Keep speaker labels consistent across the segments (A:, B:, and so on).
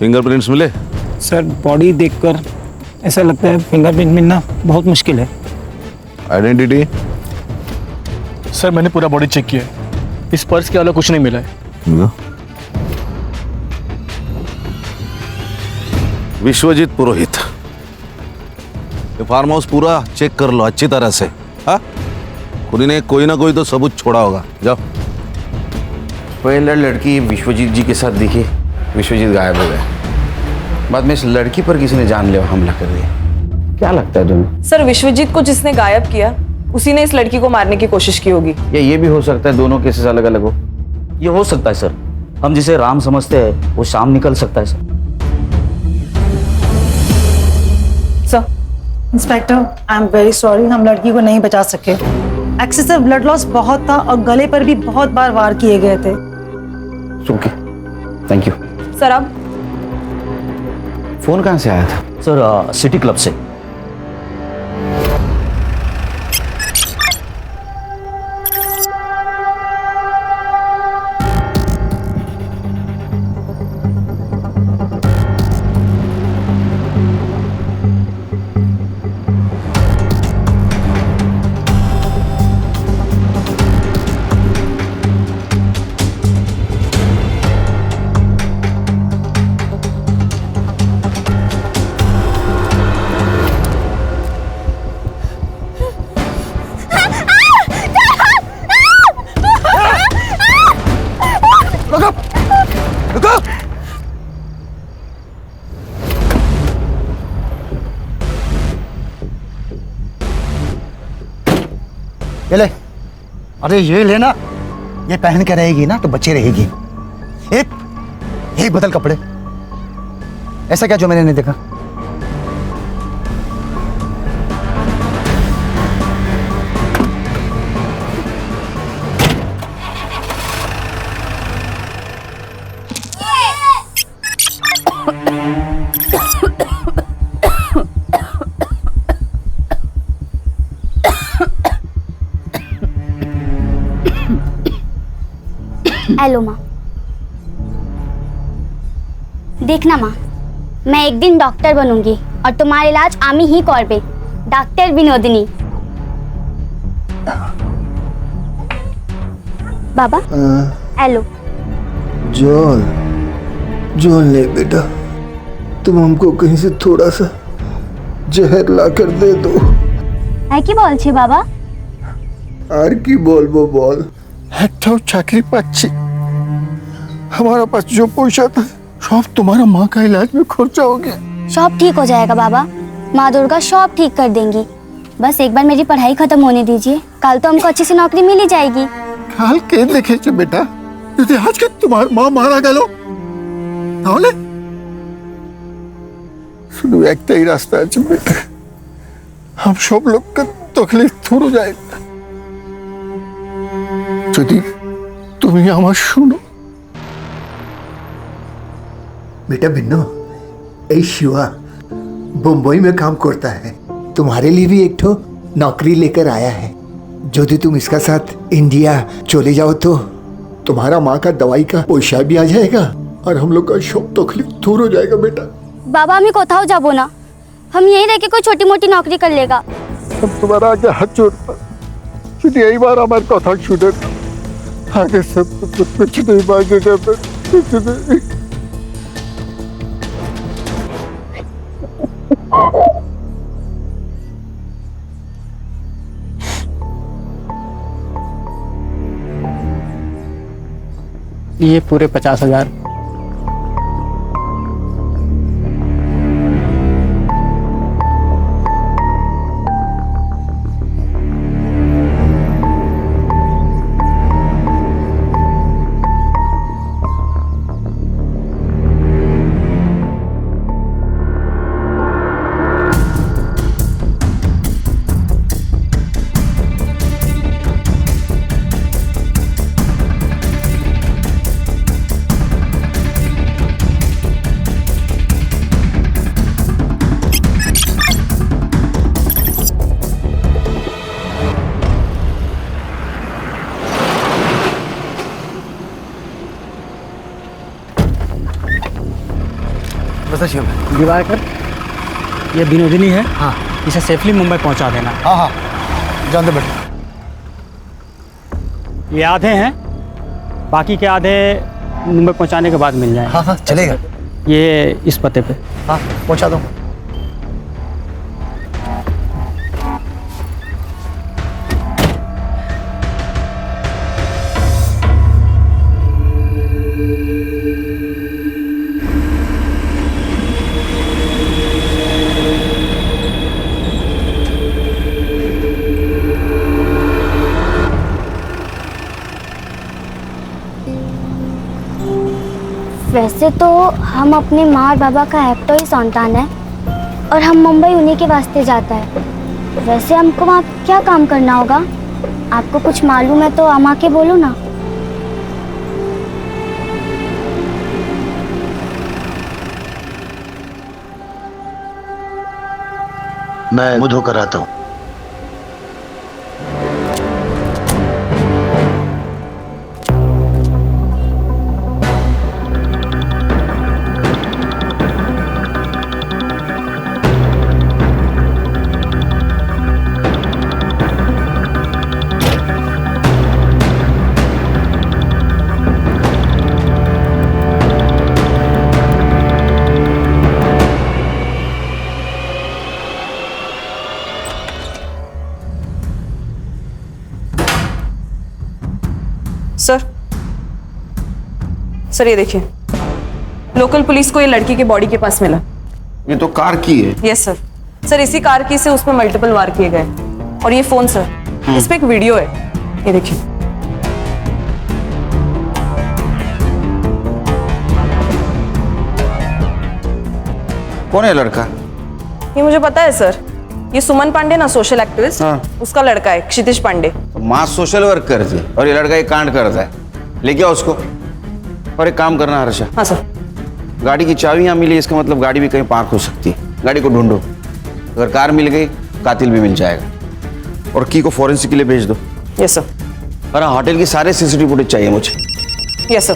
A: Fingerprints मिले?
B: Sir body देखकर ऐसा लगता है फिंगरप्रिंट मिलना बहुत मुश्किल है।
A: आइडेंटिटी?
C: सर मैंने पूरा बॉडी चेक किया है, इस पर्स के अलावा कुछ नहीं मिला है।
A: विश्वजीत पुरोहित, ये फार्म हाउस पूरा चेक कर लो अच्छी तरह से। हाँ, खुदी ने कोई ना कोई तो सबूत छोड़ा होगा। जाओ।
D: पहले लड़की विश्वजीत जी के साथ दिखी, विश्वजीत गायब हो गए। बाद में इस लड़की पर किसी ने जानलेवा हमला कर दिया। क्या लगता है तुम्हें?
E: सर विश्वजीत को जिसने गायब किया उसी ने इस लड़की को मारने की कोशिश की होगी।
D: या ये भी हो सकता है दोनों केसेस अलग अलग हो।
F: ये हो सकता है सर, हम जिसे राम समझते हैं वो शाम निकल सकता है sir.
E: Sir
G: inspector, I am very sorry, हम लड़की को नहीं बचा सके। एक्सेसिव ब्लड लॉस बहुत था और गले पर भी बहुत बार वार किए गए थे।
D: Okay, thank you.
E: सर अब
D: फोन कहाँ से आया था?
F: सर सिटी क्लब से।
H: ये ले, अरे ये लेना, ये पहन के रहेगी ना तो बच्चे रहेगी। एक बदल कपड़े। ऐसा क्या जो मैंने नहीं देखा?
I: हेलो माँ। देखना माँ, मैं एक दिन डॉक्टर बनूंगी और तुम्हारा इलाज आमी ही करबे, डॉक्टर विनोदिनी। बाबा हेलो।
J: जॉन ले बेटा, तुम हमको कहीं से थोड़ा सा जहर ला कर दे दो।
I: है की बोल छे बाबा?
J: আর কি বলবো বল, একটাও চাকরি পাচ্ছি, हमारा पास जो पैसा था सब तुम्हारा माँ का इलाज में खर्चा हो गया।
I: सब ठीक हो जाएगा बाबा, माँ दुर्गा सब ठीक कर देंगी। बस एक बार मेरी पढ़ाई खत्म होने दीजिए, कल तो हमको अच्छी सी नौकरी मिल ही जाएगी।
J: কাল কে দেখেছে বেটা, যদি আজকে তোমার মা মারা গেল তাহলে? শুধু একটাই রাস্তা আছে বেটা, हम सब लोग का तकलीफ दूर हो जाएगा যদি তুমি আমার শুনো। बेटा बिन्नो, ए शिवा बम्बई में काम करता है, तुम्हारे लिए भी एक ठो नौकरी लेकर आया है। यदि तुम इसका साथ इंडिया चले जाओ तो तुम्हारा माँ का दवाई का पैसा भी आ जाएगा और हम लोग का सब तकलीफ दूर हो जाएगा बेटा।
I: बाबा हमें कोথাও যাবো না, हम यहीं रह के कोई छोटी मोटी नौकरी कर लेगा।
J: हम तुम्हारा आगे हाथ जोड़ता, शुद्ध यही बार हमारे कथा छूटे, आगे सब कुछ नहीं मांगेगा, कुछ नहीं।
B: ये पूरे 50,000।
H: सा चाहिए?
B: दिवाकर, ये विनोदिनी है। हाँ, इसे सेफली मुंबई पहुंचा देना।
H: हाँ हाँ, जान दे बेटा।
B: ये आधे हैं, बाकी के आधे मुंबई पहुंचाने के बाद मिल जाए।
H: हाँ हाँ, चलेगा।
B: ये इस पते पे।
H: हाँ, पहुंचा दो।
I: वैसे तो हम अपने माँ और बाबा का एकटो ही संतान है और हम मुंबई उन्हीं के वास्ते जाता है। वैसे हमको वहाँ क्या काम करना होगा? आपको कुछ मालूम है तो अम्मा के बोलो ना।
H: मैं मुंह धोकर आता हूँ।
E: सर ये देखिए, लोकल पुलिस को ये लड़की की बॉडी के पास मिला।
D: ये तो कार की है।
E: Yes sir. सर इसी कार की से उसमें मल्टीपल वार किए गए। और ये फोन सर, इस पे एक वीडियो है, ये देखिए।
D: कौन है लड़का?
E: ये मुझे पता है सर, ये सुमन पांडे ना, सोशल एक्टिविस्ट, उसका लड़का है, क्षितिज पांडे।
D: तो माँ सोशल वर्क करती है और ये लड़का ये कांड करता है। लेके आओ उसको। और एक काम करना हर्षा,
E: हाँ सर।
D: गाड़ी की चाबी यहाँ मिली, इसका मतलब गाड़ी भी कहीं पार्क हो सकती है। गाड़ी को ढूंढो, अगर कार मिल गई कातिल भी मिल जाएगा। और की को फॉरेंसिक के लिए भेज दो।
E: Yes sir.
D: और होटल की सारे सीसीटीवी फुटेज चाहिए मुझे।
E: Yes sir.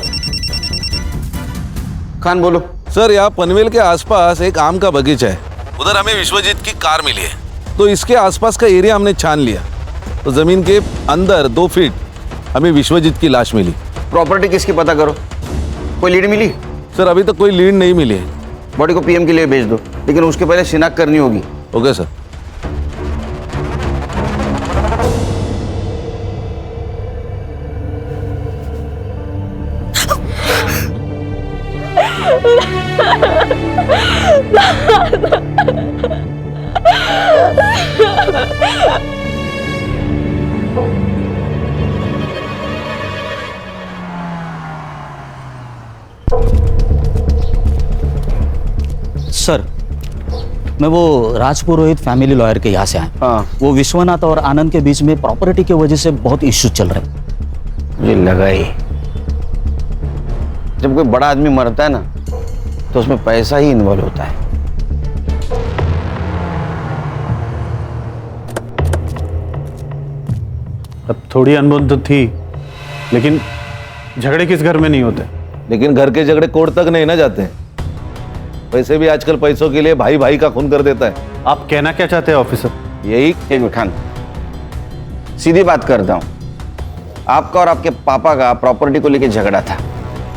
D: खान बोलो।
A: सर, यहाँ पनवेल के आसपास एक आम का बगीचा है, उधर हमें विश्वजीत की कार मिली है, तो इसके आसपास का एरिया हमने छान लिया, तो जमीन के अंदर 2 फीट हमें विश्वजीत की लाश मिली।
D: प्रॉपर्टी किसकी पता करो, कोई लीड मिली?
A: सर अभी तक कोई लीड नहीं मिली है।
D: बॉडी को पीएम के लिए भेज दो, लेकिन उसके पहले शिनाख्त करनी होगी।
A: Okay sir.
F: सर, मैं वो राजपुरोहित फैमिली लॉयर के यहाँ से आया।
D: हाँ।
F: वो विश्वनाथ और आनंद के बीच में प्रॉपर्टी की वजह से बहुत इश्यू चल रहे हैं।
D: मुझे लगा ही, जब कोई बड़ा आदमी मरता है ना तो उसमें पैसा ही इन्वॉल्व होता है।
K: अब थोड़ी अनबन तो थी, लेकिन झगड़े किस घर में नहीं होते।
A: लेकिन घर के झगड़े कोर्ट तक नहीं ना जाते। वैसे भी आजकल पैसों के लिए भाई भाई का खून कर देता है।
K: आप कहना क्या चाहते हैं ऑफिसर?
D: यही, एक मिनट खान, सीधी बात करता हूं। आपका और आपके पापा का प्रॉपर्टी को लेकर झगड़ा था,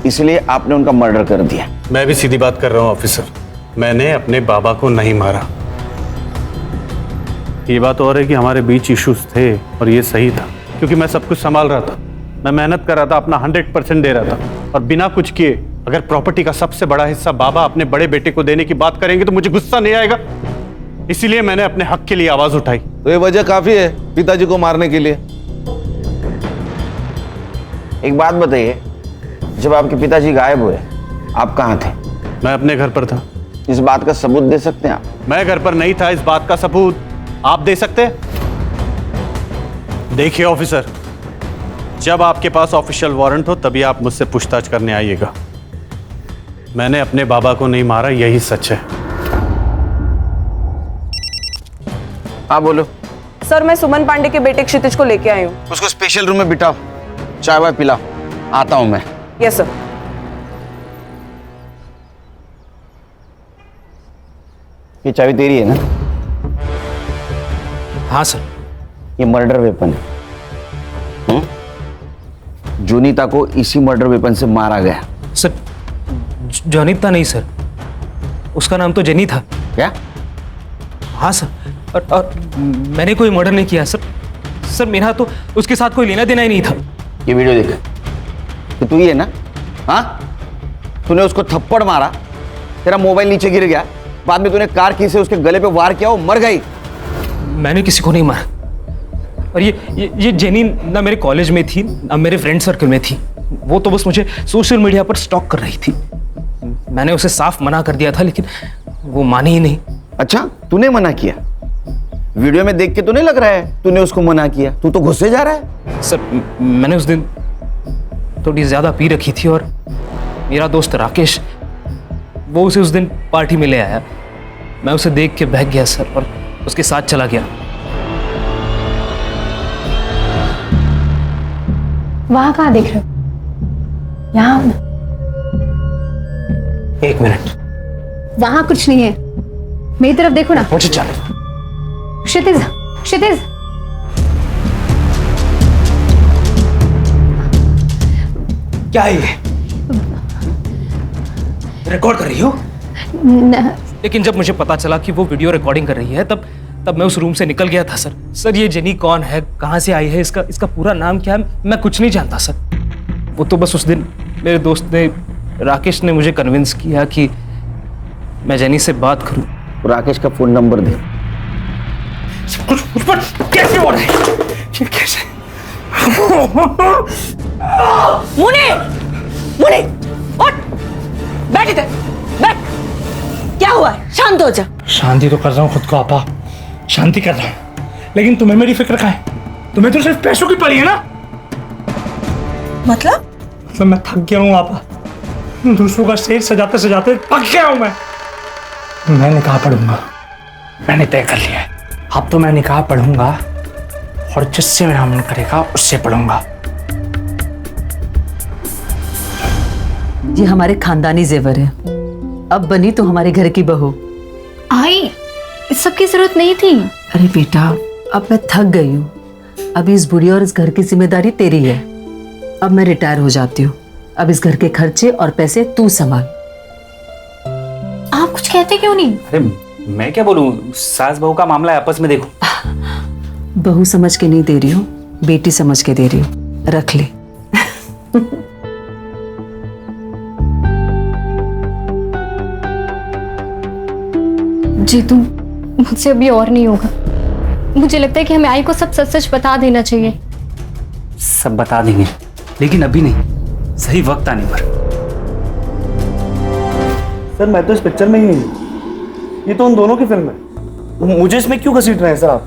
D: इसलिए आपने उनका मर्डर कर दिया।
K: मैं भी सीधी बात कर रहा हूं ऑफिसर, मैंने अपने बाबा को नहीं मारा। ये बात और है कि हमारे बीच इश्यूज थे और ये सही था, क्योंकि मैं सब कुछ संभाल रहा था, मैं मेहनत कर रहा था, अपना 100% दे रहा था, और बिना कुछ किए अगर प्रॉपर्टी का सबसे बड़ा हिस्सा बाबा अपने बड़े बेटे को देने की बात करेंगे तो मुझे गुस्सा नहीं आएगा। इसीलिए मैंने अपने हक के लिए आवाज उठाई।
A: तो ये वजह काफी है पिताजी को मारने के लिए।
D: एक बात बताइए, जब आपके पिताजी गायब हुए आप कहाँ थे?
K: मैं अपने घर पर था।
D: इस बात का सबूत दे सकते हैं आप?
K: मैं घर पर नहीं था, इस बात का सबूत आप दे सकते हैं? देखिए ऑफिसर, जब आपके पास ऑफिशियल वारंट हो तभी आप मुझसे पूछताछ करने आइएगा। मैंने अपने बाबा को नहीं मारा, यही सच है।
D: हाँ बोलो।
E: सर मैं सुमन पांडे के बेटे क्षितिज को लेके आई हूँ।
D: उसको स्पेशल रूम में बिठाओ, चाय वाय पिलाओ, आता हूं मैं।
E: Yes sir.
D: ये चाबी तेरी है ना?
F: हाँ सर।
D: ये मर्डर वेपन है। जोनीता को इसी मर्डर वेपन से मारा गया।
F: सर जोनीता नहीं सर, उसका नाम तो जेनी था।
D: क्या?
F: हाँ सर, और मैंने कोई मर्डर नहीं किया सर। सर मेरा तो उसके साथ कोई लेना देना ही नहीं था।
D: ये वीडियो देख, तो तू ही है ना? हाँ, तूने उसको थप्पड़ मारा, तेरा मोबाइल नीचे गिर गया, बाद में तूने कार की से उसके गले पे वार किया, वो मर गई।
F: मैंने किसी को नहीं मारा। और ये जेनी ना मेरे कॉलेज में थी ना मेरे फ्रेंड सर्कल में थी। वो तो बस मुझे सोशल मीडिया पर स्टॉक कर रही थी। मैंने उसे साफ मना कर दिया था, लेकिन वो मानी ही नहीं।
D: अच्छा, तूने मना किया? वीडियो में देख के तो नहीं लग रहा है तूने उसको मना किया। तू तो गुस्से जा रहा है।
F: सर मैंने उस दिन थोड़ी ज्यादा पी रखी थी और मेरा दोस्त राकेश वो उसे उस दिन पार्टी में ले आया। मैं उसे देख के बहक गया सर और उसके साथ चला गया।
G: वहां कहाँ देख रहे हो? यहाँ।
F: एक मिनट,
G: वहां कुछ नहीं है, मेरी तरफ देखो ना।
F: मुझे चल।
G: क्षितिज, क्षितिज।
F: क्या है ये? रिकॉर्ड कर रही हो? लेकिन जब मुझे पता चला कि वो वीडियो रिकॉर्डिंग कर रही है तब मैं उस रूम से निकल गया था सर। सर ये जेनी कौन है, कहाँ से आई है, इसका पूरा नाम क्या है, मैं कुछ नहीं जानता सर। वो तो बस उस दिन मेरे दोस्त ने राकेश ने मुझे कन्विंस किया कि मैं जेनी से बात करूं।
D: राकेश का फोन नंबर दे।
F: कैसे हो रहा है? कैसे?
E: मुने, मुने, उठ, बैठ इधर, बैठ। क्या हुआ है? शांत हो जा।
B: शांति तो कर रहा हूँ खुद को आपा, शांति कर रहा हूँ, लेकिन तुम्हें मेरी फिक्र कहाँ है? तुम्हें तो सिर्फ पैसों की पड़ी है ना।
E: मतलब
B: मैं थक गया हूँ आपा, दूसरों का स्टेज सजाते सजाते थक गया हूँ मैं निकाह पढ़ूंगा, मैंने तय कर लिया है। अब तो मैं निकाह पढ़ूंगा और जिससे मेरा मन करेगा उससे पढ़ूंगा।
L: ये हमारे खानदानी जेवर है, अब बनी तो हमारे घर की बहू।
I: आई, इस सब की जरूरत नहीं थी।
L: अरे बेटा, अब मैं थक गई हूँ, अभी इस बुढ़ी और इस घर की जिम्मेदारी तेरी है। अब मैं रिटायर हो जाती हूँ, अब इस घर के खर्चे और पैसे तू संभाल।
I: आप कुछ कहते क्यों नहीं?
F: अरे मैं क्या बोलूं, सास बहू का मामला है, आपस में देखो।
L: बहू समझ के नहीं दे रही हूँ, बेटी समझ के दे रही हूँ, रख ले।
I: जी तुम मुझसे अभी और नहीं होगा। मुझे लगता है कि हमें आई को सब सच सच बता देना चाहिए।
F: सब बता देंगे, लेकिन अभी नहीं, सही वक्त आने पर।
C: सर मैं तो इस पिक्चर में ही नहीं हूँ, ये तो उन दोनों की फिल्म है। मुझे इसमें क्यों घसीट रहे हैं सर आप?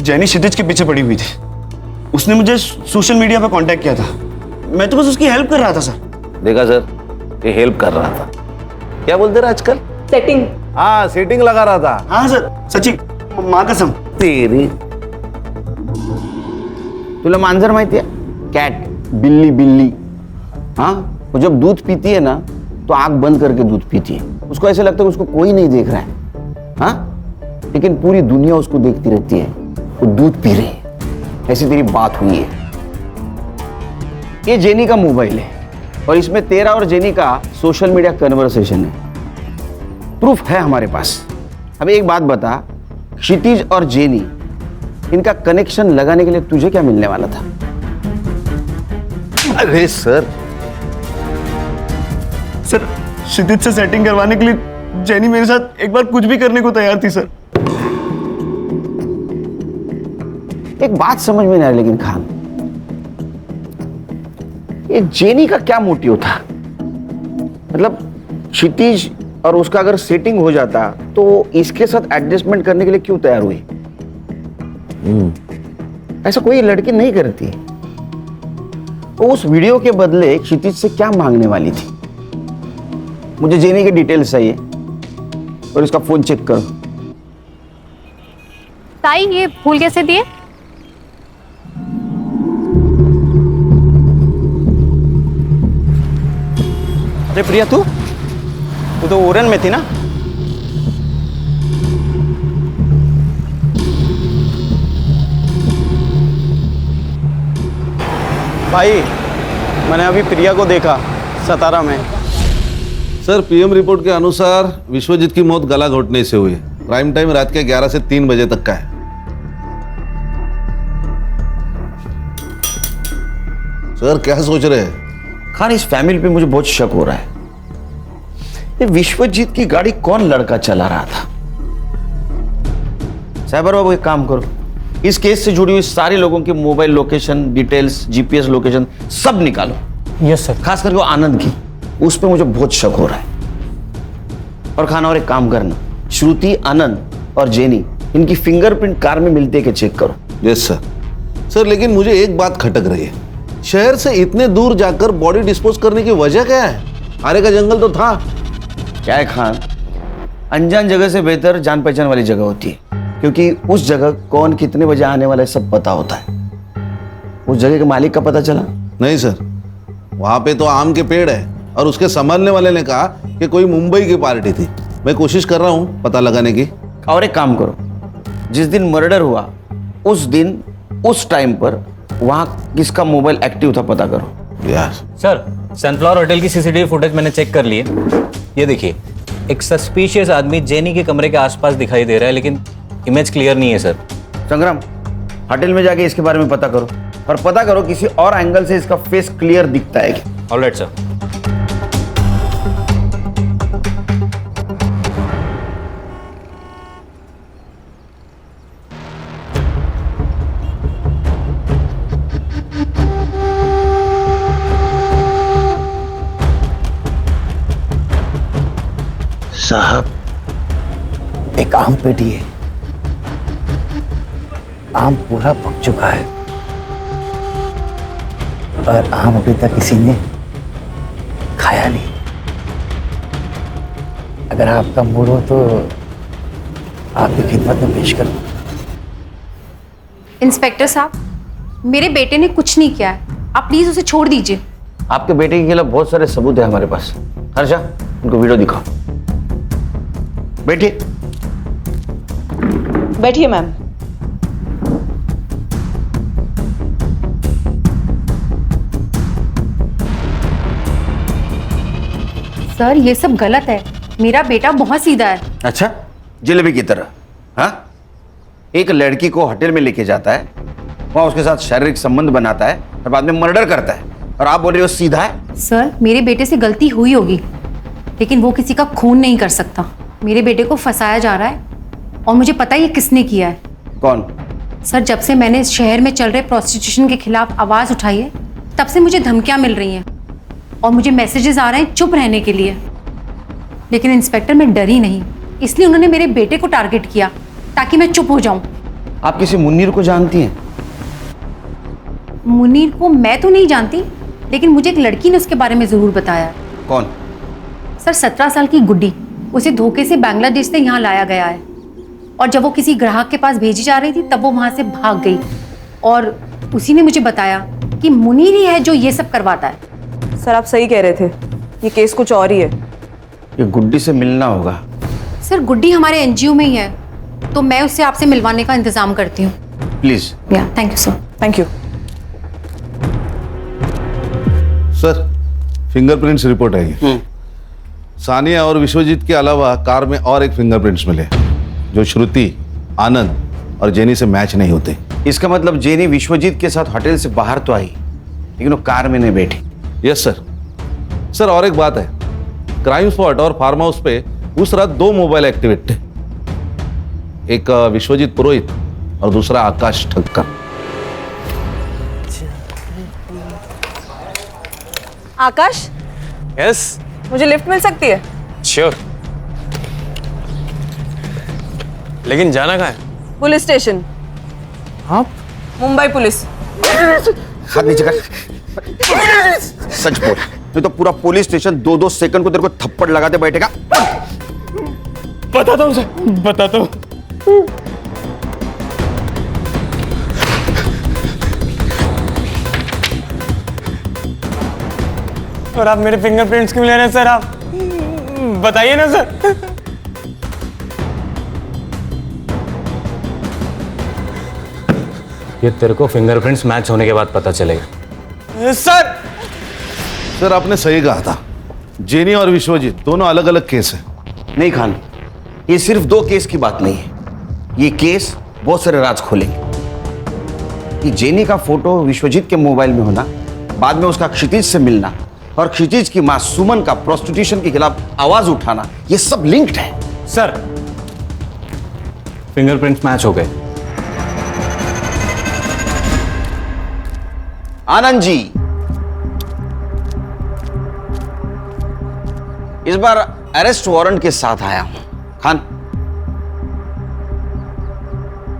M: जेनी क्षितिज के पीछे पड़ी हुई थी, उसने मुझे सोशल मीडिया पर कांटेक्ट किया था, मैं तो बस उसकी हेल्प कर रहा था सर।
A: देखा सर, ये हेल्प कर रहा था। क्या बोलते रहे आजकल?
E: सेटिंग।
A: हाँ, सेटिंग लगा रहा था।
M: हाँ सर, सच्ची माँ कसम।
D: तेरी तुला मांजर माहिती है? कैट, बिल्ली बिल्ली। हाँ, वो जब दूध पीती है ना तो आंख बंद करके दूध पीती है। उसको ऐसे लगता है उसको कोई नहीं देख रहा है, हाँ, लेकिन पूरी दुनिया उसको देखती रहती है, वो दूध पी रही है। ऐसी तेरी बात हुई है। ये जेनी का मोबाइल है और इसमें तेरा और जेनी का सोशल मीडिया कन्वर्सेशन है, प्रूफ है हमारे पास। अब एक बात बता, क्षितिज और जेनी, इनका कनेक्शन लगाने के लिए तुझे क्या मिलने वाला था?
A: अरे सर
M: क्षितिज से सेटिंग करवाने के लिए जेनी मेरे साथ एक बार कुछ भी करने को तैयार थी सर।
D: एक बात समझ में नहीं आ रही लेकिन खान, ये जेनी का क्या मोटिव था? मतलब क्षितिज और उसका अगर सेटिंग हो जाता तो इसके साथ एडजस्टमेंट करने के लिए क्यों तैयार हुई? ऐसा कोई लड़की नहीं करती। वो उस वीडियो के बदले क्षितिज से क्या मांगने वाली थी? मुझे जेनी के डिटेल्स चाहिए और इसका फोन चेक करो।
I: ताई ये फूल कैसे दिए?
M: अरे प्रिया, तू तो ओरन में थी ना? भाई मैंने अभी प्रिया को देखा सतारा में।
A: सर पीएम रिपोर्ट के अनुसार विश्वजीत की मौत गला घोटने से हुई है। प्राइम टाइम रात के 11 से 3 बजे तक का है। सर क्या सोच रहे हैं?
D: खान, इस फैमिली पे मुझे बहुत शक हो रहा है। ये विश्वजीत की गाड़ी कौन लड़का चला रहा था? साइबर बाबू एक काम करो, इस केस से जुड़ी हुई सारे लोगों की mobile location details, GPS location सब निकालो।
C: Yes sir.
D: खास करके वो आनंद की, उस पे मुझे बहुत शक हो रहा है। और खाना, और एक काम करना, श्रुति, आनंद और जेनी, इनकी फिंगरप्रिंट कार में मिलते के चेक करो।
A: Yes sir. सर लेकिन मुझे एक बात खटक रही है, शहर से इतने दूर जाकर बॉडी डिस्पोज करने की वजह क्या है? आरे का जंगल तो था।
D: क्या है खान, अनजान जगह से बेहतर जान पहचान वाली जगह होती है, क्योंकि उस जगह कौन कितने बजे आने वाला है सब पता होता है। उस जगह के मालिक का पता चला?
A: नहीं सर, वहां पे तो आम के पेड़ है और उसके संभालने वाले ने कहा कि कोई मुंबई की पार्टी थी। मैं कोशिश कर रहा हूँ पता लगाने की।
D: और एक काम करो, जिस दिन मर्डर हुआ उस दिन उस टाइम पर वहां किसका मोबाइल एक्टिव था पता करो।
A: यार
N: सर, सनफ्लावर होटल की सीसीटीवी फुटेज मैंने चेक कर ली है। ये देखिए, एक सस्पिशियस आदमी जेनी के कमरे के आसपास दिखाई दे रहा है, लेकिन इमेज क्लियर नहीं है सर।
D: संग्राम, होटल में जाके इसके बारे में पता करो, और पता करो किसी और एंगल से इसका फेस क्लियर दिखता है क्या।
N: Alright sir.
H: साहब, एक आम पेटी है, आम पूरा पक चुका है और आम अभी तक किसी ने खाया नहीं। अगर आपका मूड हो तो आपकी खिदमत में पेश करूं।
O: इंस्पेक्टर साहब, मेरे बेटे ने कुछ नहीं किया है, आप प्लीज उसे छोड़ दीजिए।
D: आपके बेटे के खिलाफ बहुत सारे सबूत है हमारे पास। हर्षा, उनको वीडियो दिखाओ। बैठिए।
E: बैठिए मैम।
O: सर ये सब गलत है, मेरा बेटा बहुत सीधा है।
D: अच्छा, जलेबी की तरह? हाँ, एक लड़की को होटल में लेके जाता है, वहां उसके साथ शारीरिक संबंध बनाता है और बाद में मर्डर करता है, और आप बोल रहे हो सीधा है?
O: सर मेरे बेटे से गलती हुई होगी, लेकिन वो किसी का खून नहीं कर सकता। मेरे बेटे को फंसाया जा रहा है और मुझे पता है ये किसने किया है।
D: कौन?
O: सर जब से मैंने इस शहर में चल रहे प्रोस्टिट्यूशन के खिलाफ आवाज़ उठाई है, तब से मुझे धमकियां मिल रही हैं और मुझे मैसेजेस आ रहे हैं चुप रहने के लिए। लेकिन इंस्पेक्टर मैं डरी नहीं, इसलिए उन्होंने मेरे बेटे को टारगेट किया ताकि मैं चुप हो जाऊं।
D: आप किसी मुन्नीर को जानती हैं?
O: मुनीर को मैं तो नहीं जानती, लेकिन मुझे एक लड़की ने उसके बारे में ज़रूर बताया।
D: कौन?
O: सर 17 साल की गुड्डी, उसे धोखे से बांग्लादेश से यहाँ लाया गया है और जब वो किसी ग्राहक के पास भेजी जा रही थी तब वो वहाँ से भाग गई और उसी ने मुझे बताया कि मुनीर ही है जो ये सब करवाता है।
E: सर आप सही कह रहे थे, ये केस कुछ और ही है।
D: ये गुड्डी से मिलना होगा।
O: सर गुड्डी हमारे एनजीओ में ही है, तो मैं उससे आपसे मिलवाने का इंतजाम करती हूँ।
D: प्लीज।
O: या thank you sir.
E: Thank you
A: sir. Fingerprints report आई। सानिया और विश्वजीत के अलावा कार में और एक फिंगरप्रिंट्स मिले जो श्रुति, आनंद और जेनी से मैच नहीं होते।
D: इसका मतलब जेनी विश्वजीत के साथ होटल से बाहर तो आई, लेकिन वो कार में नहीं बैठी।
A: Yes sir. सर और एक बात है, क्राइम स्पॉट और फार्म हाउस पे उस रात 2 मोबाइल एक्टिवेट थे, एक विश्वजीत पुरोहित और दूसरा आकाश ठक्कर।
E: आकाश।
N: यस।
E: मुझे लिफ्ट मिल सकती है?
N: श्योर। लेकिन जाना कहाँ है?
E: Police station.
N: हाँ?
E: मुंबई पुलिस।
D: हाथ नीचे कर। सच बोल, नहीं तो पूरा पुलिस स्टेशन 2-2 सेकंड को तेरे को थप्पड़ लगाते बैठेगा।
C: बताता हूँ सर, बताता हूँ। और आप मेरे फिंगरप्रिंट्स क्यों ले रहे हैं सर? आप बताइए ना सर।
N: ये तेरे को फिंगरप्रिंट्स मैच होने के बाद पता चलेगा।
M: सर
A: सर आपने सही कहा था, जेनी और विश्वजीत दोनों अलग अलग केस हैं।
D: नहीं खान, ये सिर्फ 2 केस की बात नहीं है, ये केस बहुत सारे राज खोलेंगे। कि जेनी का फोटो विश्वजीत के मोबाइल में होना, बाद में उसका क्षितिज से मिलना और क्षितिज की मां सुमन का प्रोस्टिट्यूशन के खिलाफ आवाज उठाना, ये सब लिंक्ड है।
N: सर फिंगरप्रिंट्स मैच हो गए।
D: आनंद जी, इस बार अरेस्ट वारंट के साथ आया हूं। खान,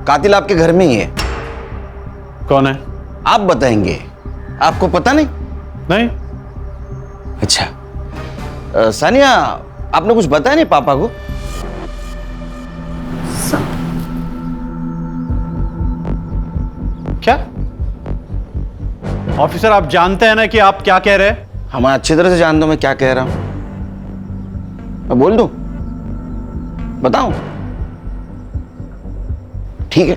D: कातिल आपके घर में ही है।
K: कौन है?
D: आप बताएंगे, आपको पता नहीं?
K: नहीं।
D: अच्छा सानिया, आपने कुछ बताया नहीं पापा को?
K: क्या ऑफिसर, आप जानते हैं ना कि आप क्या कह रहे हैं?
D: हम अच्छी तरह से जानता हूं मैं क्या कह रहा हूं। मैं बोल दूं? बताऊं? ठीक है।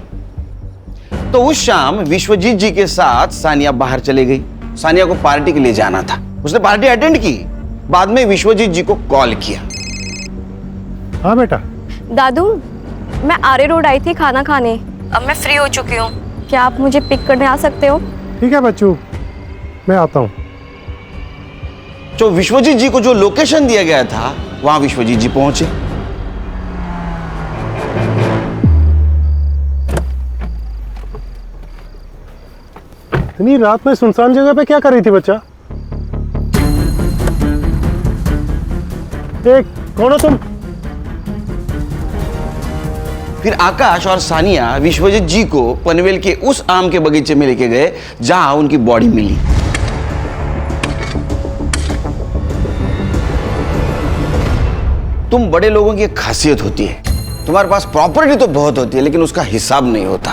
D: तो उस शाम विश्वजीत जी के साथ सानिया बाहर चली गई। सानिया को पार्टी के लिए जाना था, उसने पार्टी अटेंड की। बाद में विश्वजीत जी को कॉल किया।
H: हाँ बेटा।
P: दादू, मैं आर्य रोड आई थी खाना खाने, अब मैं फ्री हो चुकी हूँ, क्या आप मुझे पिक करने आ सकते हो?
H: ठीक है बच्चू, मैं आता हूँ।
D: तो विश्वजीत जी को जो लोकेशन दिया गया था, वहां विश्वजीत जी पहुंचे।
H: इतनी रात में सुनसान जगह पे क्या कर रही थी बच्चा? कौन हो तुम?
D: फिर आकाश और सानिया विश्वजीत जी को पनवेल के उस आम के बगीचे में लेके गए जहां उनकी बॉडी मिली। तुम बड़े लोगों की एक खासियत होती है, तुम्हारे पास प्रॉपर्टी तो बहुत होती है लेकिन उसका हिसाब नहीं होता।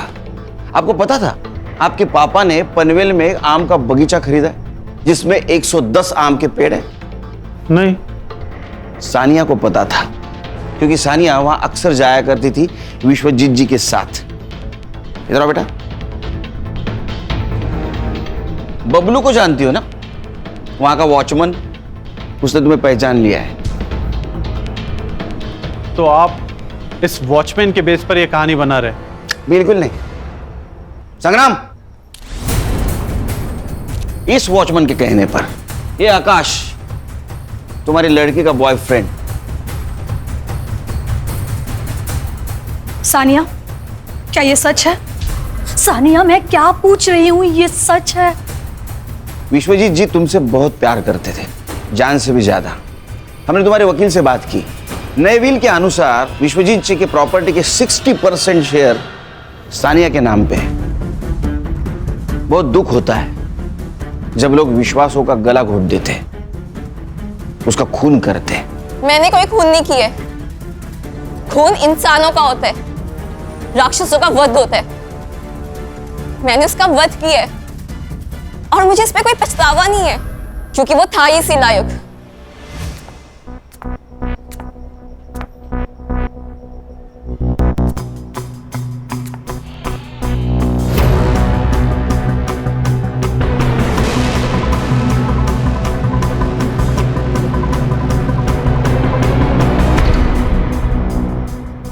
D: आपको पता था आपके पापा ने पनवेल में एक आम का बगीचा खरीदा जिसमें 110 आम के पेड़ हैं?
K: नहीं।
D: सानिया को पता था क्योंकि सानिया वहां अक्सर जाया करती थी विश्वजीत जी के साथ। इधर आओ बेटा। बबलू को जानती हो ना, वहां का वॉचमैन, उसने तुम्हें पहचान लिया है।
K: तो आप इस वॉचमैन के बेस पर यह कहानी बना रहे?
D: बिल्कुल नहीं संग्राम, इस वॉचमैन के कहने पर ये आकाश तुम्हारी लड़की का बॉयफ्रेंड।
G: सानिया, क्या ये सच है? सानिया, मैं क्या पूछ रही हूँ, ये सच है?
D: विश्वजीत जी तुमसे बहुत प्यार करते थे, जान से भी ज्यादा। हमने तुम्हारे वकील से बात की। नए विल के अनुसार विश्वजीत जी के प्रॉपर्टी के 60% शेयर सानिया के नाम पे है। बहुत दुख होता है जब लोग विश्वासों का गला घोट देते हैं, उसका खून करते हैं।
P: मैंने कोई खून नहीं किया। खून इंसानों का होता है, राक्षसों का वध होता है। मैंने उसका वध किया है और मुझे इस पे कोई पछतावा नहीं है क्योंकि वो था ही इसी लायक।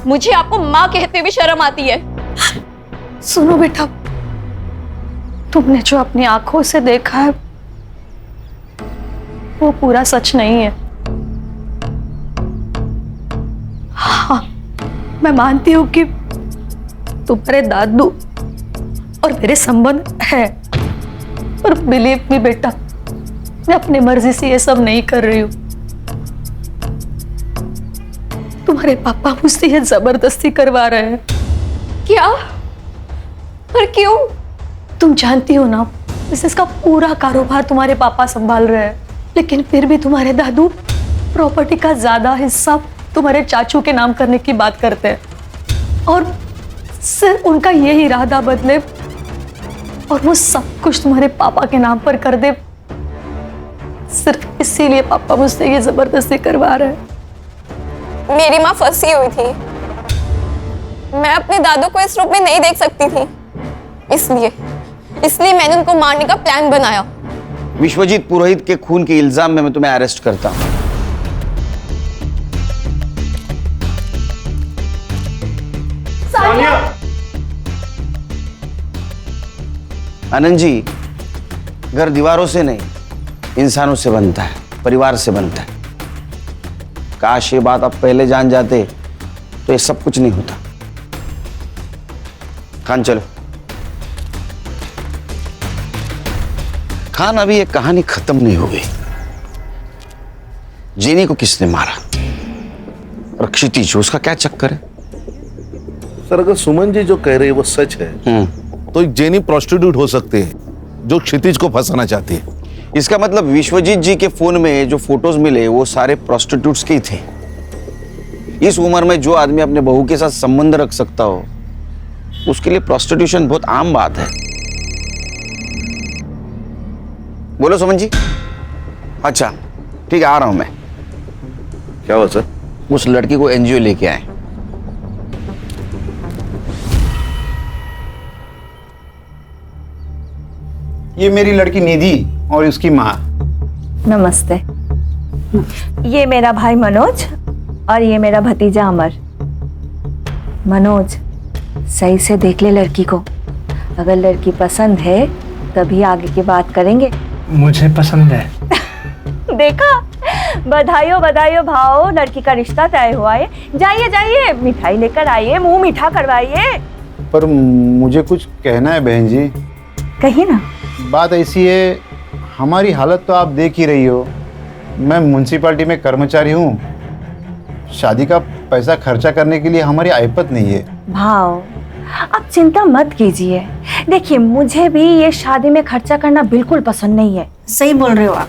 P: मुझे आपको माँ कहते हुए शर्म आती है।
G: सुनो बेटा, तुमने जो अपनी आंखों से देखा है वो पूरा सच नहीं है। हाँ, मैं मानती हूं कि तुम्हारे दादू और मेरे संबंध है, पर बिलीव मी बेटा, मैं अपनी मर्जी से ये सब नहीं कर रही हूं। तुम्हारे पापा मुझसे ये जबरदस्ती करवा रहे हैं।
P: क्या? पर क्यों?
G: तुम जानती हो ना, बिजनेस का पूरा कारोबार तुम्हारे पापा संभाल रहे हैं, लेकिन फिर भी तुम्हारे दादू प्रॉपर्टी का ज्यादा हिस्सा तुम्हारे चाचू के नाम करने की बात करते हैं और सिर्फ उनका यही इरादा बदले और वो सब कुछ तुम्हारे पापा के नाम पर कर दे, सिर्फ इसीलिए पापा मुझसे ये जबरदस्ती करवा रहे हैं।
P: मेरी माँ फंसी हुई थी, मैं अपने दादू को इस रूप में नहीं देख सकती थी, इसलिए मैंने उनको मारने का प्लान बनाया।
D: विश्वजीत पुरोहित के खून के इल्जाम में मैं तुम्हें अरेस्ट करता हूं। आनंद जी, घर दीवारों से नहीं इंसानों से बनता है, परिवार से बनता है। काश ये बात आप पहले जान जाते तो ये सब कुछ नहीं होता। खान चलो। खान, अभी ये कहानी खत्म नहीं हो गई। जेनी को किसने मारा और क्षितिज, उसका क्या चक्कर है?
A: सर, अगर सुमन जी जो कह रहे हैं वो सच है तो एक जेनी प्रोस्टिट्यूट हो सकती है जो क्षितिज को फंसाना चाहती है।
D: इसका मतलब विश्वजीत जी के फोन में जो फोटोज मिले वो सारे प्रोस्टिट्यूट्स के ही थे। इस उम्र में जो आदमी अपने बहू के साथ संबंध रख सकता हो उसके लिए प्रोस्टिट्यूशन बहुत आम बात है। बोलो सुमन जी। अच्छा ठीक है, आ रहा हूं मैं।
A: क्या हुआ सर?
D: उस लड़की को एनजीओ लेके आए।
M: ये मेरी लड़की निधि और उसकी माँ।
E: नमस्ते। ये मेरा भाई मनोज और ये मेरा भतीजा अमर। मनोज, सही से देख ले लड़की को। अगर लड़की पसंद है तभी आगे की बात करेंगे।
B: मुझे पसंद है।
E: देखा, बधाइयों बधाइयों भाव, लड़की का रिश्ता तय हुआ है। जाइए जाइए, मिठाई लेकर आइए, मुंह मीठा करवाइए।
K: पर मुझे कुछ कहना है बहन जी।
E: कहिए ना।
K: बात ऐसी है, हमारी हालत तो आप देख ही रही हो। मैं म्युनिसिपैलिटी में कर्मचारी हूँ। शादी का पैसा खर्चा करने के लिए हमारी आयपत नहीं है।
E: भाव, आप चिंता मत कीजिए। देखिए, मुझे भी ये शादी में खर्चा करना बिल्कुल पसंद नहीं है। सही बोल रहे हो आप।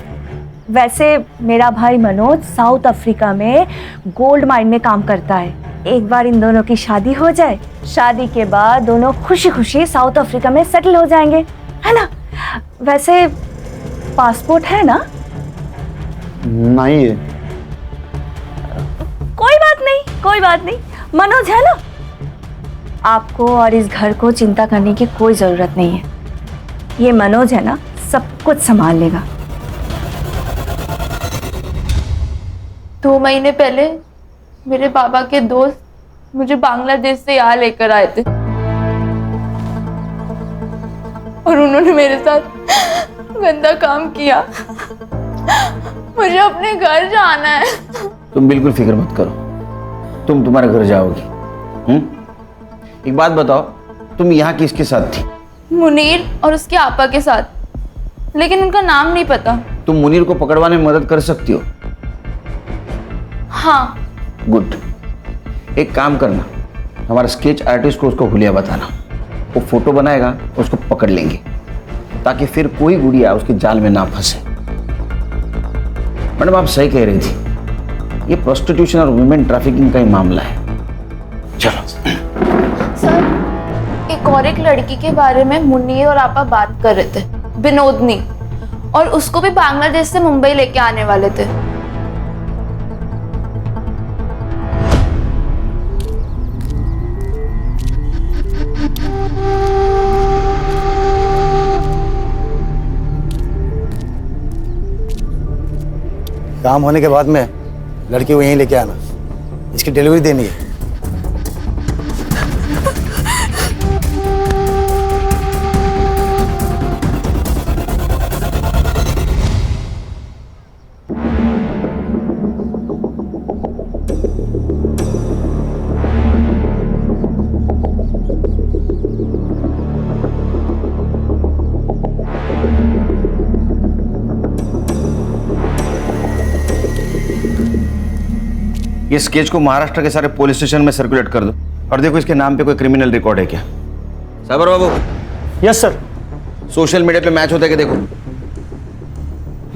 E: वैसे मेरा भाई मनोज साउथ अफ्रीका में गोल्ड माइन में काम करता है। एक बार इन दोनों की शादी हो जाए, शादी के बाद दोनों खुशी खुशी साउथ अफ्रीका में सेटल हो जाएंगे, है ना? वैसे पासपोर्ट है ना?
K: नहीं है।
E: कोई बात नहीं, कोई बात नहीं। मनोज है ना? आपको और इस घर को चिंता करने की कोई जरूरत नहीं है। ये मनोज है ना, सब कुछ संभाल लेगा।
Q: 2 महीने पहले मेरे बाबा के दोस्त मुझे बांग्लादेश से यहाँ लेकर आए थे और उन्होंने मेरे साथ गंदा काम किया। मुझे अपने घर जाना है।
D: तुम बिल्कुल फिक्र मत करो, तुम तुम्हारे घर जाओगी। एक बात बताओ, तुम यहाँ किसके साथ थी?
Q: मुनीर और उसके आपा के साथ, लेकिन उनका नाम नहीं पता।
D: तुम मुनीर को पकड़वाने में मदद कर सकती हो?
Q: हाँ।
D: गुड। एक काम करना, हमारा स्केच आर्टिस्ट को उसको हुलिया बताना। वो फोटो बनाएगा, उसको पकड़ लेंगे ताकि फिर कोई गुड़िया उसके जाल में ना फंसे। मैडम, आप सही कह रही थी, ये प्रोस्टिट्यूशन और वुमेन ट्रैफिकिंग का ही मामला है। चलो।
Q: सर, एक और एक लड़की के बारे में मुन्नीर और आपा बात कर रहे थे, विनोदनी, और उसको भी बांग्लादेश से मुंबई लेके आने वाले थे।
H: काम होने के बाद में लड़की को यहीं लेके आना, इसकी डिलीवरी देनी है।
D: ये स्केच को महाराष्ट्र के सारे पुलिस स्टेशन में सर्कुलेट कर दो और देखो इसके नाम पे कोई क्रिमिनल रिकॉर्ड है क्या। Sabar Babu.
C: Yes sir.
D: Social media पे मैच होता है कि देखो।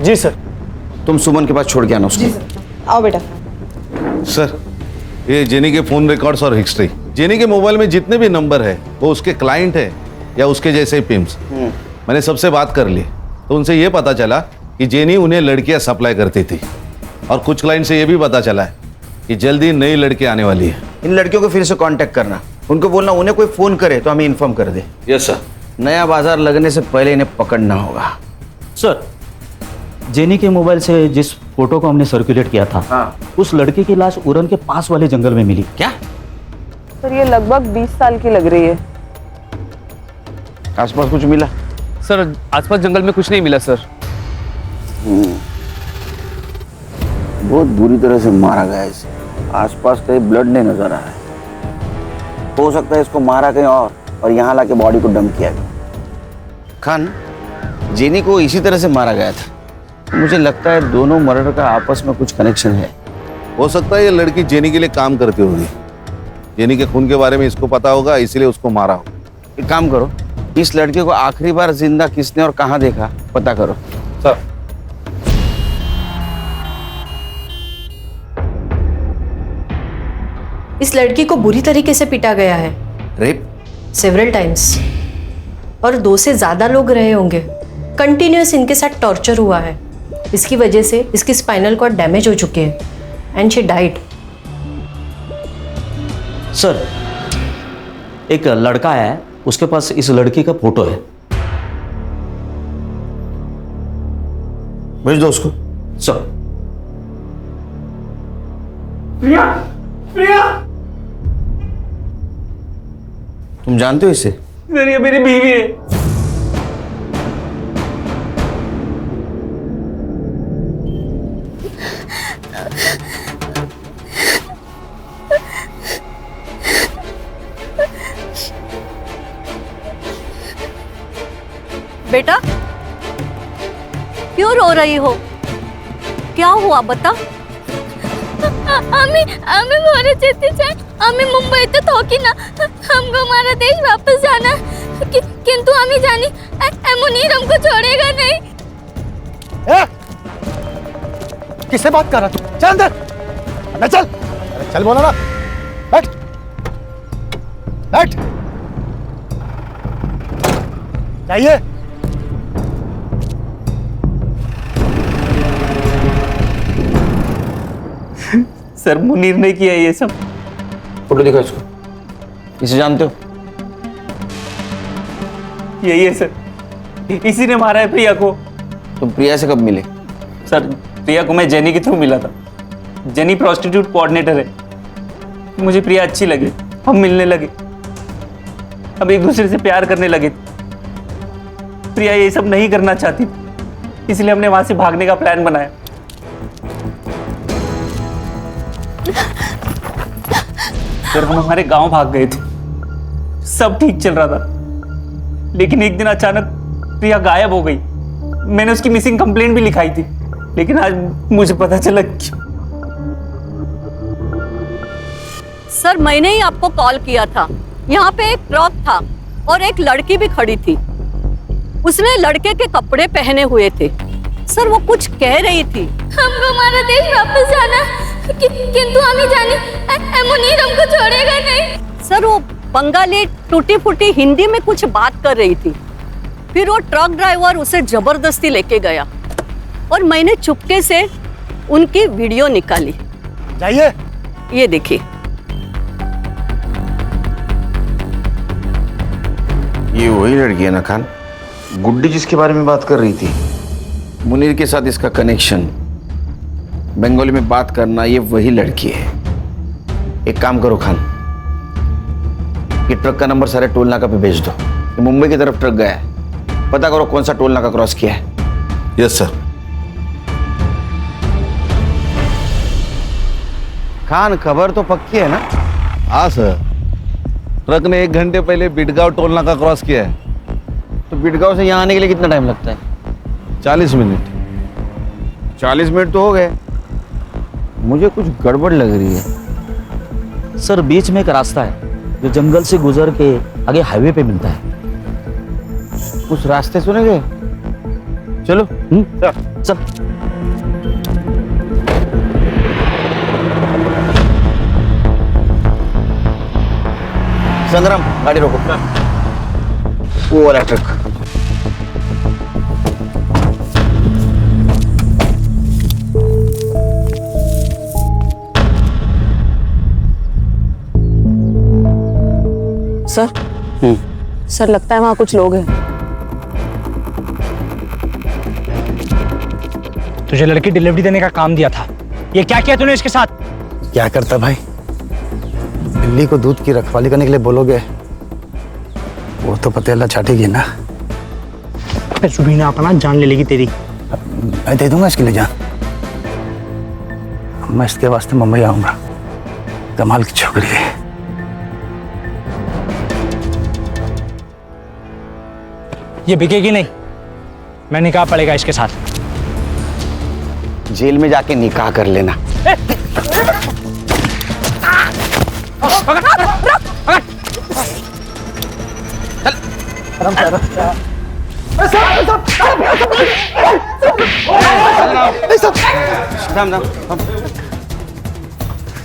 C: जी सर।
D: तुम सुमन के पास छोड़ के आना उसको।
E: आओ बेटा।
A: सर, ये जेनी के फोन रिकॉर्ड्स और हिस्ट्री, जेनी के मोबाइल में जितने भी नंबर है वो उसके क्लाइंट है या उसके जैसे ही पिम्स। मैंने सबसे बात कर ली तो उनसे ये पता चला कि जेनी उन्हें लड़कियां सप्लाई करती थी, और कुछ क्लाइंट से ये भी पता चला है कि जल्दी नई लड़की आने वाली है।
D: इन लड़कियों को फिर से कांटेक्ट करना, उनको बोलना उन्हें कोई फोन करे तो हमें इन्फॉर्म कर दे।
A: Yes sir.
D: नया बाजार लगने से पहले इन्हें पकड़ना होगा।
C: सर,
N: जेनी के मोबाइल से जिस फोटो को हमने सर्कुलेट किया था, उस लड़की की लाश उरन के पास वाले जंगल में मिली। क्या?
R: सर ये लगभग 20 साल की लग रही है।
D: आसपास कुछ मिला?
F: सर आसपास जंगल में कुछ नहीं मिला सर।
D: बहुत बुरी तरह से मारा गया इसे। आसपास कहीं ब्लड नहीं नजर आ रहा है। हो सकता है इसको मारा कहीं और यहाँ लाके बॉडी को डंप किया गया। खान, जेनी को इसी तरह से मारा गया था। मुझे लगता है दोनों मर्डर का आपस में कुछ कनेक्शन है।
A: हो सकता है ये लड़की जेनी के लिए काम करती होगी। जेनी के खून के बारे में इसको पता होगा, इसलिए उसको मारा हो।
D: एक काम करो, इस लड़के को आखिरी बार जिंदा किसने और कहाँ देखा पता करो।
F: सर
G: इस लड़की को बुरी तरीके से पीटा गया है।
D: रेप?
G: Several times. और 2 से ज्यादा लोग रहे होंगे। कंटिन्यूअस इनके साथ टॉर्चर हुआ है। इसकी वजह से इसकी स्पाइनल कॉर्ड डैमेज हो चुके हैं एंड शी डाइड।
N: सर, एक लड़का है, उसके पास इस लड़की का फोटो है।
D: भेज दो उसको।
N: सर।
B: प्रिया, प्रिया,
D: तुम जानते हो इसे?
F: सर ये मेरी बीवी है।
S: बेटा क्यों रो रही हो? क्या हुआ बता?
I: आम्ही मोरे जेते चाहे आम्ही मुंबईत थोकी ना हमको हमारा देश वापस जाना है किंतु आम्ही जानी मुनीर हमको छोड़ेगा नहीं।
H: किससे बात कर रहा तू? चल अंदर। अबे चल, अरे चल बोला ना। बैठ बैठ। चाहिए?
F: सर मुनीर ने किया ये सब।
D: फोटो दिखाओ इसको। इसे जानते हो?
F: यही है सर, इसी ने मारा है प्रिया को।
D: तुम प्रिया से कब मिले?
F: सर प्रिया को मैं जेनी के थ्रू मिला था। जेनी प्रोस्टिट्यूट कोऑर्डिनेटर है। मुझे प्रिया अच्छी लगी, हम मिलने लगे, अब एक दूसरे से प्यार करने लगे। प्रिया ये सब नहीं करना चाहती, इसलिए हमने वहां से भागने का प्लान बनाया। सर हम हमारे गांव भाग गए थे, सब ठीक चल रहा था, लेकिन एक दिन अचानक प्रिया गायब हो गई। मैंने उसकी मिसिंग कंप्लेंट भी लिखाई थी, लेकिन आज मुझे पता चला कि...
S: सर मैंने ही आपको कॉल किया था। यहाँ पे एक ट्रक था और एक लड़की भी खड़ी थी। उसने लड़के के कपड़े पहने हुए थे। सर वो कुछ कह रही थी।
I: हमको हमारा देश वापस जाना किंतु हमें जानी मुनीर हमको छोड़ेगा नहीं।
S: सर वो बंगाली टूटी फूटी हिंदी में कुछ बात कर रही थी। फिर वो ट्रक ड्राइवर उसे जबरदस्ती लेके गया और मैंने चुपके से उनकी वीडियो निकाली।
H: जाइए।
S: ये देखिए।
D: ये वही लड़की है ना खान, गुड्डी जिसके बारे में बात कर रही थी? मुनीर के साथ इसका कनेक्शन, बंगाली में बात करना, ये वही लड़की है। एक काम करो खान, ये ट्रक का नंबर सारे टोल नाका पे भेज दो। ये मुंबई की तरफ ट्रक गया है, पता करो कौन सा टोल नाका क्रॉस किया है।
A: Yes sir.
D: खान खबर तो पक्की है ना?
A: हाँ सर, ट्रक ने 1 घंटे पहले बिडगांव टोल नाका क्रॉस किया है।
D: तो बिडगांव से यहाँ आने के लिए कितना टाइम लगता है?
A: 40 मिनट।
D: 40 मिनट तो हो गए। मुझे कुछ गड़बड़ लग रही है।
N: सर बीच में एक रास्ता है जो जंगल से गुजर के आगे हाईवे पे मिलता है।
D: उस रास्ते सुनेंगे? चलो।
N: चल।
D: संग्राम गाड़ी रोको। वो वाला ट्रक।
S: सर सर लगता है वहां कुछ लोग हैं।
B: तुझे लड़की डिलीवरी देने का काम दिया था, ये क्या किया तूने इसके साथ?
H: क्या करता भाई, बिल्ली को दूध की रखवाली करने के लिए बोलोगे, वो तो पतेला चाटेगी ना।
B: सुबीना अपना जान ले लेगी तेरी।
H: मैं दे दूंगा इसके लिए जान। मैं इसके वास्ते मुंबई आऊंगा, कमाल की छोकरी है।
B: ये बिकेगी नहीं, मैं निकाह पड़ेगा इसके साथ।
D: जेल में जाके निकाह कर लेना।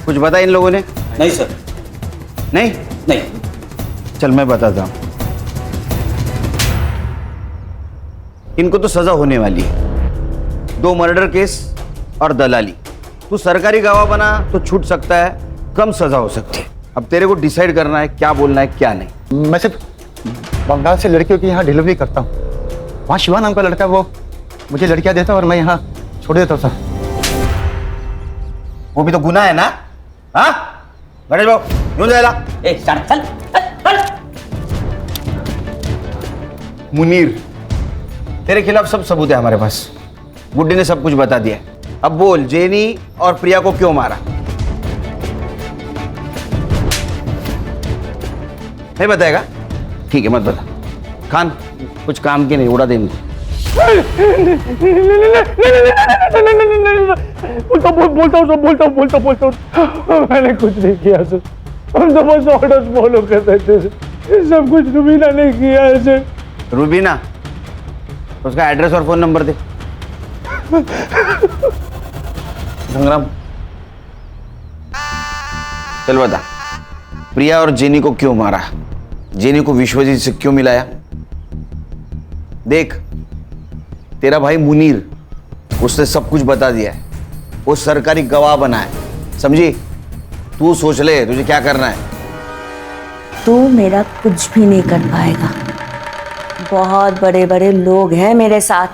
D: कुछ बताया इन लोगों ने?
N: नहीं सर।
D: नहीं
N: नहीं।
D: चल मैं बताता हूं। इनको तो सजा होने वाली है, 2 मर्डर केस और दलाली। तू सरकारी गवाह बना तो छूट सकता है, कम सजा हो सकती है। अब तेरे को डिसाइड करना है क्या बोलना है क्या नहीं।
H: मैं सिर्फ बंगाल से लड़कियों की यहाँ डिलीवरी करता हूँ। वहाँ शिवा नाम का लड़का, वो मुझे लड़कियाँ देता और मैं यहाँ छोड़ देता था।
D: वो भी तो गुनाह है ना? हाँ गणेश भाऊ, यूं जाएगा। चल। मुनीर, तेरे खिलाफ सब सबूत है हमारे पास। गुड्डी ने सब कुछ बता दिया। अब बोल, जेनी और प्रिया को क्यों मारा? नहीं बताएगा? ठीक है, मत बता। खान, कुछ काम के नहीं, उड़ा दे इनको।
B: बोलता हूँ। मैंने कुछ नहीं किया सर, हम तो बस ऑर्डर्स फॉलो कर रहे थे। सब कुछ रुबीना ने किया है सर।
D: रुबीना, उसका एड्रेस और फोन नंबर दे। संग्राम, चल बता, प्रिया और जेनी को क्यों मारा? जेनी को विश्वजीत से क्यों मिलाया? देख, तेरा भाई मुनीर, उसने सब कुछ बता दिया है। वो सरकारी गवाह बना है, समझी? तू सोच ले तुझे क्या करना है।
E: तू मेरा कुछ भी नहीं कर पाएगा। बहुत बड़े बड़े लोग हैं मेरे साथ।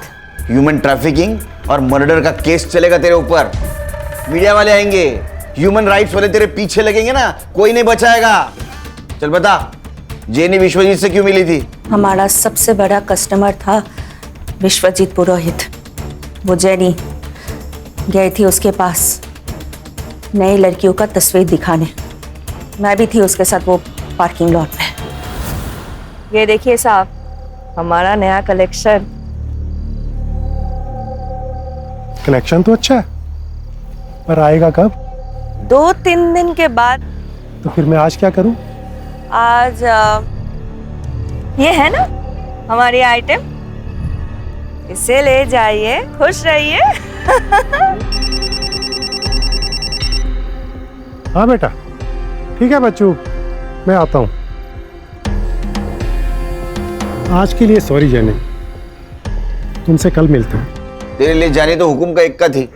D: ह्यूमन ट्रैफिकिंग और मर्डर का केस चलेगा तेरे ऊपर। मीडिया वाले आएंगे, ह्यूमन राइट्स वाले तेरे पीछे लगेंगे ना, कोई नहीं बचाएगा। चल बता, जेनी विश्वजीत से क्यों मिली थी?
E: हमारा सबसे बड़ा कस्टमर था विश्वजीत पुरोहित। वो जेनी गई थी उसके पास नई लड़कियों का तस्वीर दिखाने। मैं भी थी उसके साथ वो पार्किंग लॉट पे। ये देखिए साहब, हमारा नया कलेक्शन।
T: कलेक्शन तो अच्छा है, पर आएगा कब?
E: 2-3 दिन के बाद।
T: तो फिर मैं आज क्या करूं?
E: आज ये है ना हमारी आइटम, इसे ले जाइए, खुश रहिए।
T: हाँ बेटा, ठीक है बच्चू, मैं आता हूँ। आज के लिए सॉरी जेनी, तुमसे कल मिलते हैं।
D: तेरे लिए जाने तो हुकुम का इक्का थी,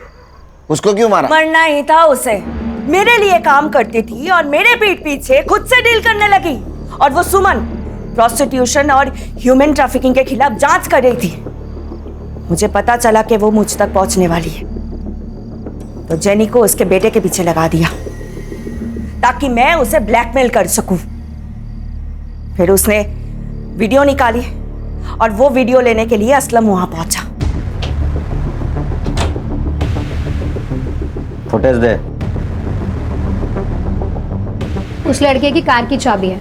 D: उसको क्यों मारा?
E: मरना ही था उसे। मेरे लिए काम करती थी और मेरे पीठ पीछे खुद से डील करने लगी। और वो सुमन प्रोस्टिट्यूशन और ह्यूमन ट्रैफिकिंग के खिलाफ जांच कर रही थी। मुझे पता चला कि वो मुझ तक पहुंचने वाली है, तो जेनी को उसके बेटे के पीछे लगा दिया ताकि मैं उसे ब्लैकमेल कर सकूं। फिर उसने वीडियो निकाली और वो वीडियो लेने के लिए असलम वहां पहुंचा।
D: फुटेज दे।
O: उस लड़के की कार की चाबी है,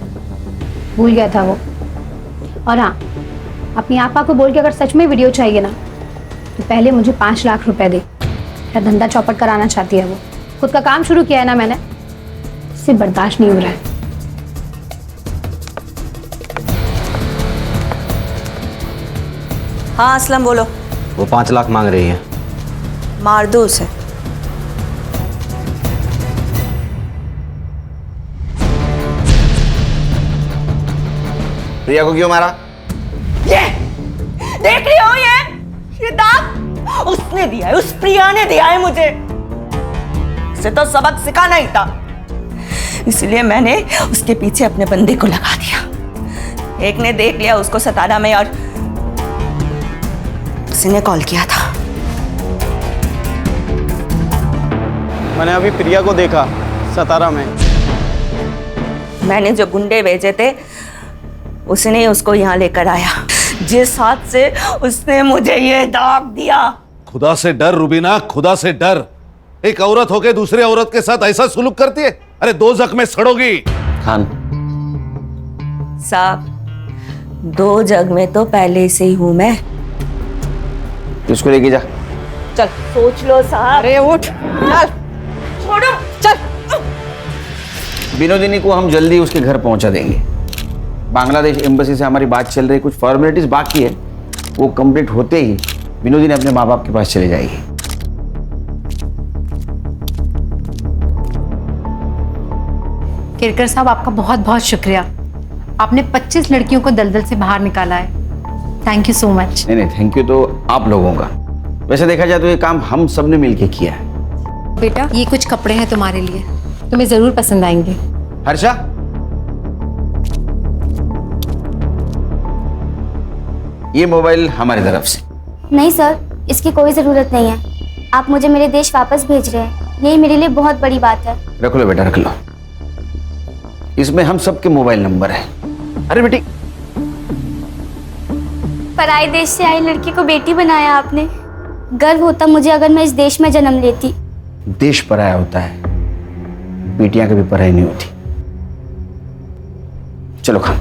O: भूल गया था वो। और हाँ, अपनी आपा को बोल के अगर सच में वीडियो चाहिए ना, तो पहले मुझे 5 लाख रुपए दे। मेरा धंधा चौपट कराना चाहती है वो। खुद का काम शुरू किया है ना मैंने, इससे बर्दाश्त नहीं हो रहा है।
E: हाँ असलम बोलो।
N: वो 5 लाख मांग रही है।
E: मार दो उसे।
D: प्रिया को क्यों मारा?
E: ये देख रही हो, ये दाग उसने दिया है, उस प्रिया ने दिया है मुझे। उसे तो सबक सिखाना ही था, इसलिए मैंने उसके पीछे अपने बंदे को लगा दिया। एक ने देख लिया उसको सतारा में और उसी ने कॉल किया था।
M: मैंने अभी प्रिया को देखा सतारा में।
E: मैंने जो गुंडे भेजे थे उसने उसको यहाँ लेकर आया। जिस हाथ से उसने मुझे ये दाग दिया।
A: खुदा से डर रुबीना, खुदा से डर। एक औरत होके दूसरी औरत के साथ ऐसा सुलूक करती है? अरे दो जख्म में सड़ोगी।
D: खान
E: साहब, 2 जग में तो पहले से ही हूं मैं।
D: इसको लेके जा।
E: चल सोच लो साहब। अरे उठ, चल छोड़ो, चल।
D: विनोदिनी को हम जल्दी उसके घर पहुंचा देंगे। बांग्लादेश एम्बेसी से हमारी बात चल रही, कुछ फॉर्मेलिटीज बाकी है, वो कंप्लीट होते ही विनोदिनी अपने माँ बाप के पास चले जाएगी।
O: केरकर साहब, आपका बहुत बहुत शुक्रिया। आपने 25 लड़कियों को दलदल से बाहर निकाला है। Thank you so much.
D: नहीं, थैंक यू तो आप लोगों का। वैसे देखा जाए तो ये काम हम सब ने मिलके किया है।
O: बेटा, ये कुछ कपड़े हैं तुम्हारे लिए, तुम्हें जरूर पसंद आएंगे।
D: हर्षा, ये मोबाइल हमारी तरफ से।
I: नहीं सर, इसकी कोई ज़रूरत नहीं है। आप मुझे मेरे देश वापस भेज रहे हैं, यही मेरे लिए बहुत बड़ी बात है।
D: रख लो बेटा, रख लो। इसमें हम सबके मोबाइल नंबर है। अरे बेटी,
I: पराए देश से आई लड़की को बेटी बनाया आपने। गर्व होता मुझे अगर मैं इस देश में जन्म लेती।
D: देश पराया होता है, बेटियां कभी पराई नहीं होती। चलो खान।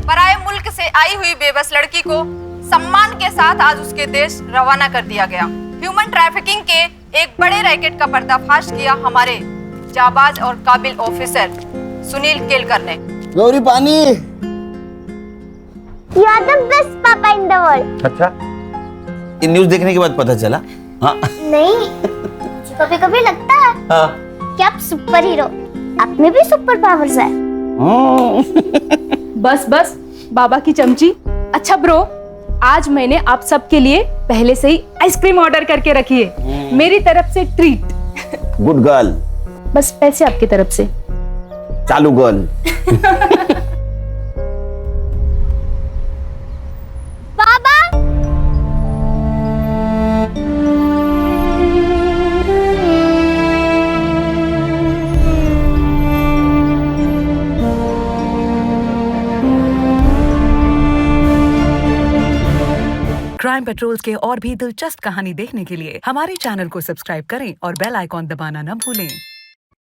U: पराए मुल्क से आई हुई बेबस लड़की को सम्मान के साथ आज उसके देश रवाना कर दिया गया। ह्यूमन ट्रैफिकिंग के एक बड़े रैकेट का पर्दाफाश किया हमारे जाबाज और काबिल ऑफिसर सुनील केलकर ने।
D: गौरी पानी।
I: You are the best papa in the world.
D: अच्छा, ये न्यूज़ देखने के बाद पता चला? हाँ।
I: नहीं, मुझे कभी कभी लगता है कि आप सुपर हीरो, आप में भी सुपर पावर्स है।
V: बस बस बाबा की चमची। अच्छा ब्रो, आज मैंने आप सबके लिए पहले से ही आइसक्रीम ऑर्डर करके रखी है, मेरी तरफ से ट्रीट।
D: Good girl.
V: बस पैसे आपकी तरफ से।
D: चालू गर्ल।
I: बाबा,
W: क्राइम पेट्रोल्स के और भी दिलचस्प कहानी देखने के लिए हमारे चैनल को सब्सक्राइब करें और बेल आइकॉन दबाना न भूलें।